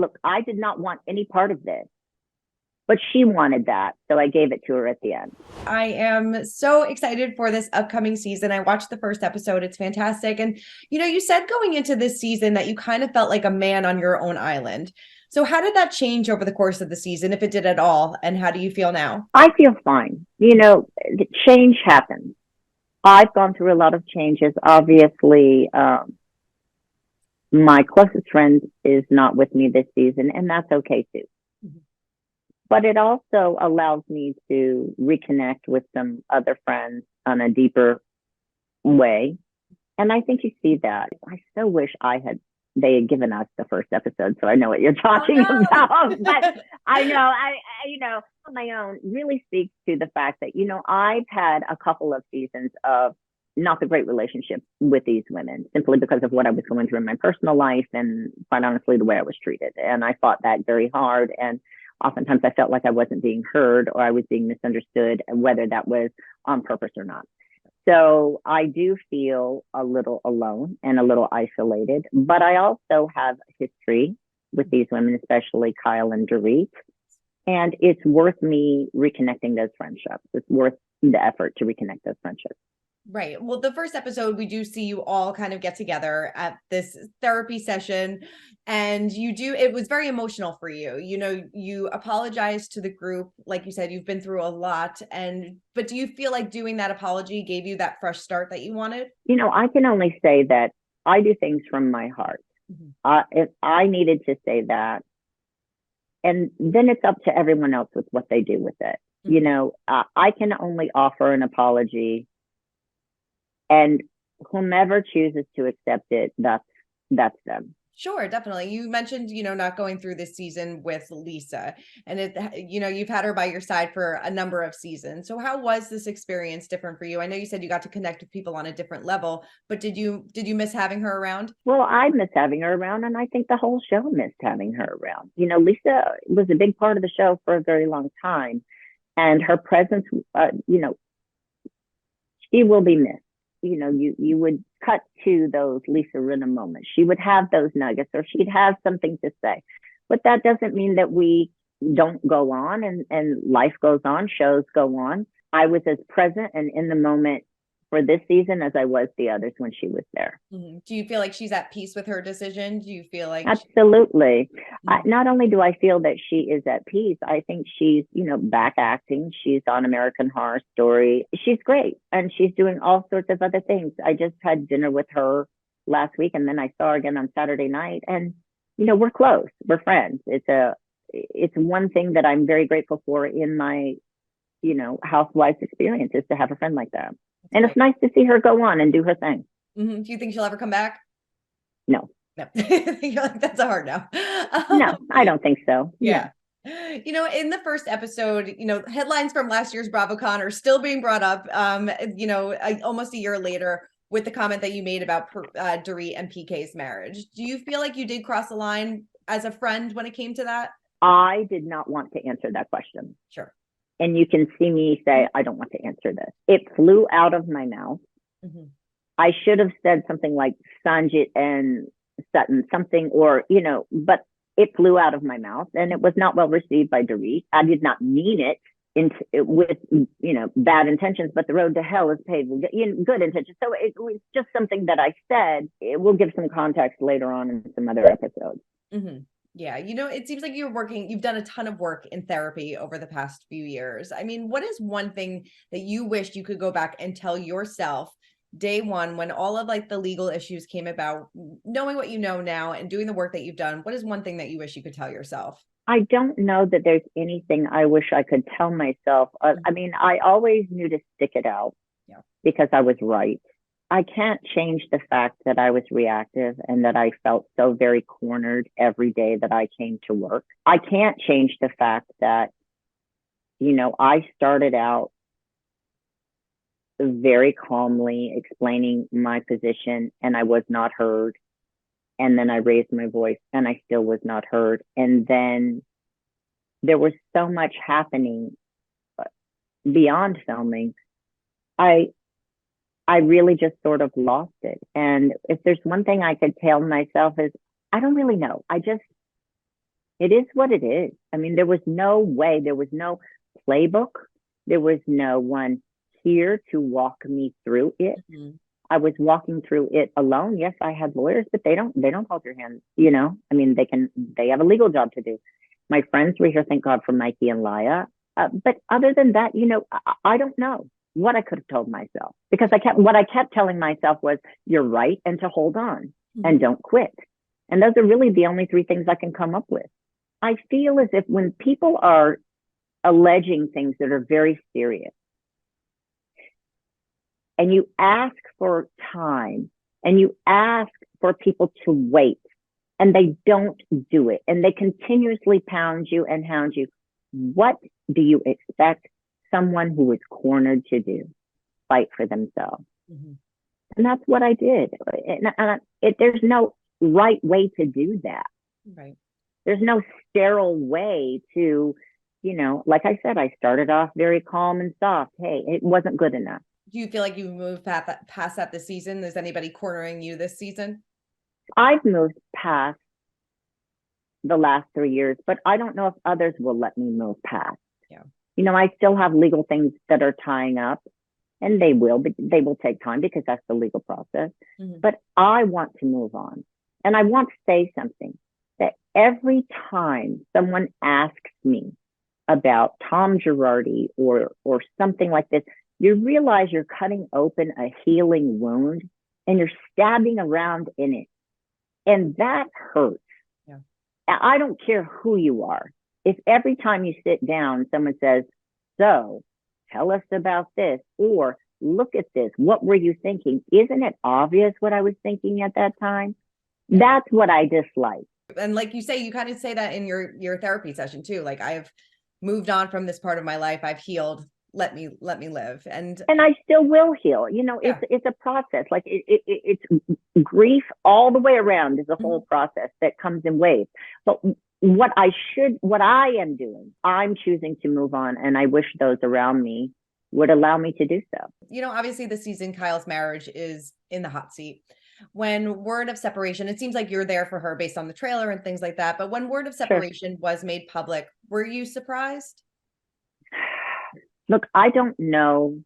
look, I did not want any part of this, but she wanted that. So I gave it to her at the end. I am so excited for this upcoming season. I watched the first episode. It's fantastic. And, you said going into this season that you kind of felt like a man on your own island. So how did that change over the course of the season, if it did at all? And how do you feel now? I feel fine. Change happens. I've gone through a lot of changes. Obviously, my closest friend is not with me this season, and that's okay too. Mm-hmm. But it also allows me to reconnect with some other friends on a deeper way. And I think you see that. I so wish they had given us the first episode, so I know what you're talking about. But I know, on my own really speaks to the fact that, I've had a couple of seasons of not the great relationship with these women, simply because of what I was going through in my personal life and, quite honestly, the way I was treated. And I fought that very hard. And oftentimes I felt like I wasn't being heard or I was being misunderstood, whether that was on purpose or not. So I do feel a little alone and a little isolated, but I also have history with these women, especially Kyle and Derick. And it's worth me reconnecting those friendships. It's worth the effort to reconnect those friendships. Right. Well, the first episode, we do see you all kind of get together at this therapy session, and it was very emotional for you. You apologized to the group. Like you said, you've been through a lot, but do you feel like doing that apology gave you that fresh start that you wanted? I can only say that I do things from my heart. Mm-hmm. If I needed to say that, and then it's up to everyone else with what they do with it. Mm-hmm. I can only offer an apology. And whomever chooses to accept it, that's them. Sure, definitely. You mentioned, not going through this season with Lisa, and you've had her by your side for a number of seasons. So how was this experience different for you? I know you said you got to connect with people on a different level, but did you miss having her around? Well, I miss having her around, and I think the whole show missed having her around. Lisa was a big part of the show for a very long time, and her presence, she will be missed. You would cut to those Lisa Rinna moments. She would have those nuggets, or she'd have something to say. But that doesn't mean that we don't go on and life goes on, shows go on. I was as present and in the moment for this season as I was the others when she was there. Mm-hmm. Do you feel like she's at peace with her decision? Do you feel like absolutely? Not only do I feel that she is at peace, I think she's back acting. She's on American Horror Story. She's great, and she's doing all sorts of other things. I just had dinner with her last week, and then I saw her again on Saturday night, and we're close. We're friends. It's one thing that I'm very grateful for in my housewife's experience, is to have a friend like that. And it's nice to see her go on and do her thing. Mm-hmm. Do you think she'll ever come back? No. You're like, that's a hard no. No, I don't think so. Yeah. In the first episode, headlines from last year's BravoCon are still being brought up, almost a year later, with the comment that you made about Dorit and PK's marriage. Do you feel like you did cross the line as a friend when it came to that? I did not want to answer that question. Sure. And you can see me say, I don't want to answer this. It flew out of my mouth. Mm-hmm. I should have said something like Sanjit and Sutton, something, or, but it flew out of my mouth, and it was not well received by Dorit. I did not mean it with, bad intentions, but the road to hell is paved with good intentions. So it was just something that I said. It will give some context later on in some other episodes. Mm-hmm. Yeah. It seems like you've done a ton of work in therapy over the past few years. I mean, what is one thing that you wished you could go back and tell yourself day one, when all of the legal issues came about, knowing what you know now and doing the work that you've done? What is one thing that you wish you could tell yourself? I don't know that there's anything I wish I could tell myself. I mean, I always knew to stick it out because I was right. I can't change the fact that I was reactive and that I felt so very cornered every day that I came to work. I can't change the fact that, I started out very calmly explaining my position, and I was not heard. And then I raised my voice and I still was not heard. And then there was so much happening beyond filming. I really just sort of lost it. And if there's one thing I could tell myself is, I don't really know. It is what it is. I mean, there was no way, there was no playbook. There was no one here to walk me through it. Mhm. I was walking through it alone. Yes, I had lawyers, but they don't hold your hand, you know. I mean, they have a legal job to do. My friends were here, thank God for Mikey and Laya. But other than that, you know, I don't know what I could have told myself, because what I kept telling myself was, you're right, and to hold on and don't quit. And those are really the only three things I can come up with. I feel as if when people are alleging things that are very serious, and you ask for time, and you ask for people to wait, and they don't do it, and they continuously pound you and hound you, what do you expect someone who is cornered to do? Fight for themselves. Mhm. And that's what I did. There's no right way to do that. Right. There's no sterile way to, you know, like I said, I started off very calm and soft. Hey, it wasn't good enough. Do you feel like you've moved past that this season? Is anybody cornering you this season? I've moved past the last 3 years, but I don't know if others will let me move past. Yeah. You know, I still have legal things that are tying up, and they will, but they will take time because that's the legal process. Mhm. But I want to move on. And I want to say something, that every time someone asks me about Tom Girardi or something like this, you realize you're cutting open a healing wound and you're stabbing around in it. And that hurts. Yeah. I don't care who you are. If every time you sit down, someone says, so tell us about this, or look at this, what were you thinking? Isn't it obvious what I was thinking at that time? That's what I dislike. And like you say, you kind of say that in your therapy session too. Like, I've moved on from this part of my life. I've healed. Let me live. And I still will heal. You know, it's a process. Like it's grief all the way around is a whole process that comes in waves. But what I am doing, I'm choosing to move on, and I wish those around me would allow me to do so. You know, obviously this season, Kyle's marriage is in the hot seat. When word of separation, it seems like you're there for her based on the trailer and things like that. But when word of separation was made public, were you surprised? Look, I don't know.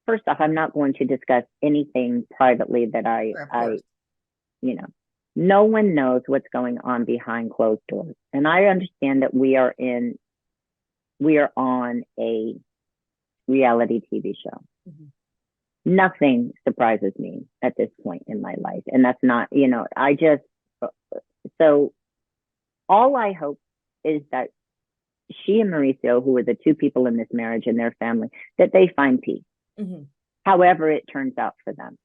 First off, I'm not going to discuss anything privately that you know, no one knows what's going on behind closed doors. And I understand that we are on a reality TV show. Mhm. Nothing surprises me at this point in my life. And that's not, you know, so all I hope is that she and Mauricio, who are the two people in this marriage and their family, that they find peace, however it turns out for them.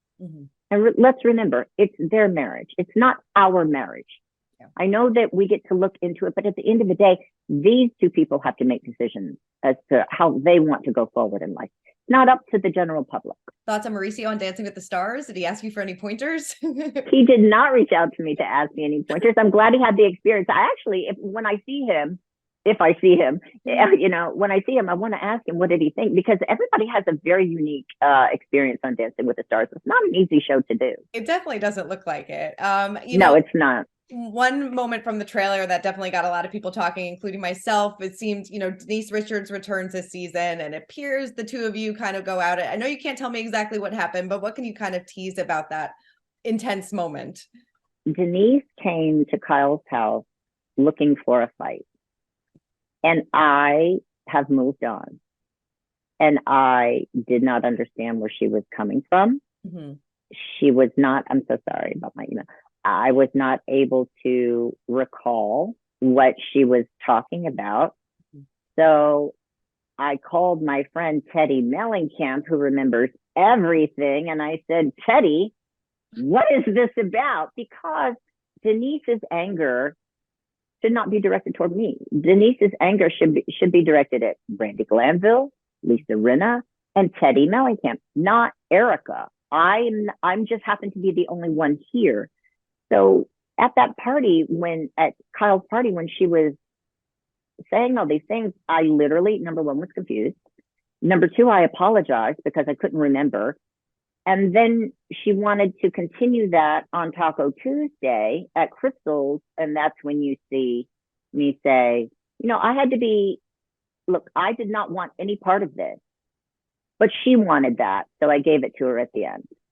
And let's remember, it's their marriage. It's not our marriage. Yeah. I know that we get to look into it, but at the end of the day, these two people have to make decisions as to how they want to go forward in life. Not up to the general public. Thoughts on Mauricio on Dancing with the Stars? Did he ask you for any pointers? He did not reach out to me to ask me any pointers. I'm glad he had the experience. I actually, when I see him, you know, when I see him, I want to ask him, what did he think? Because everybody has a very unique experience on Dancing with the Stars. It's not an easy show to do. It definitely doesn't look like it. No, it's not. One moment from the trailer that definitely got a lot of people talking, including myself. It seemed, you know, Denise Richards returns this season, and it appears the two of you kind of go at it. I know you can't tell me exactly what happened, but what can you kind of tease about that intense moment? Denise came to Kyle's house looking for a fight. And I have moved on. And I did not understand where she was coming from. She was not, I'm so sorry about my email. I was not able to recall what she was talking about. So I called my friend Teddy Mellencamp, who remembers everything. And I said, Teddy, what is this about? Because Denise's anger should not be directed toward me. Denise's anger should be directed at Brandi Glanville, Lisa Rinna, and Teddy Mellencamp, not Erika. I'm just happen to be the only one here. So at that party, at Kyle's party, when she was saying all these things, I literally, number one, was confused. Number two, I apologized because I couldn't remember. And then she wanted to continue that on Taco Tuesday at Crystal's. And that's when you see me say, I had to be, look, I did not want any part of this, but she wanted that. So I gave it to her at the end.